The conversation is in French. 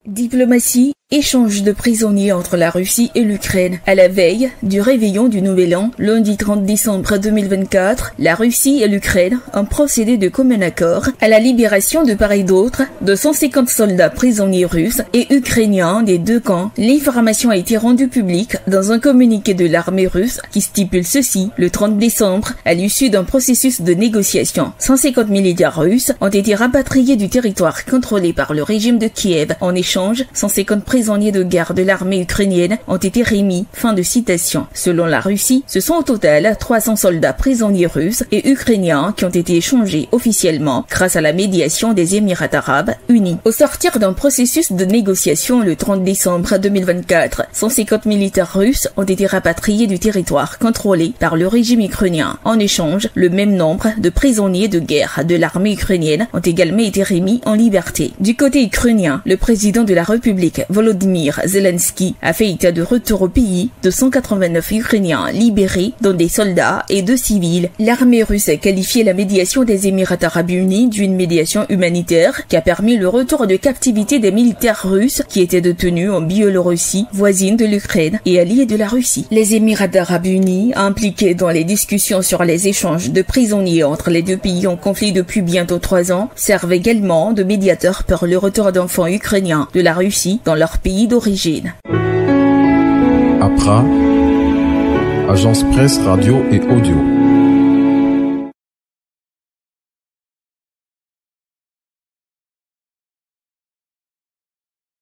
Diplomatie, échange de prisonniers entre la Russie et l'Ukraine. À la veille du réveillon du Nouvel An, lundi 30 décembre 2024, la Russie et l'Ukraine ont procédé de commun accord à la libération de part et d'autre de 150 soldats prisonniers russes et ukrainiens des deux camps. L'information a été rendue publique dans un communiqué de l'armée russe qui stipule ceci le 30 décembre à l'issue d'un processus de négociation. 150 militaires russes ont été rapatriés du territoire contrôlé par le régime de Kiev. En échange, 150 prisonniers de guerre de l'armée ukrainienne ont été remis. Fin de citation. Selon la Russie, ce sont au total 300 soldats prisonniers russes et ukrainiens qui ont été échangés officiellement grâce à la médiation des Émirats arabes unis. Au sortir d'un processus de négociation le 30 décembre 2024, 150 militaires russes ont été rapatriés du territoire contrôlé par le régime ukrainien. En échange, le même nombre de prisonniers de guerre de l'armée ukrainienne ont également été remis en liberté. Du côté ukrainien, le président de la République, Volodymyr Zelensky, a fait état de retour au pays de 189 Ukrainiens libérés, dont des soldats et deux civils. L'armée russe a qualifié la médiation des Émirats arabes unis d'une médiation humanitaire qui a permis le retour de captivité des militaires russes qui étaient détenus en Biélorussie, voisine de l'Ukraine et alliée de la Russie. Les Émirats arabes unis, impliqués dans les discussions sur les échanges de prisonniers entre les deux pays en conflit depuis bientôt 3 ans, servent également de médiateurs pour le retour d'enfants ukrainiens de la Russie dans leur pays d'origine. APRA, Agence Presse Radio et Audio.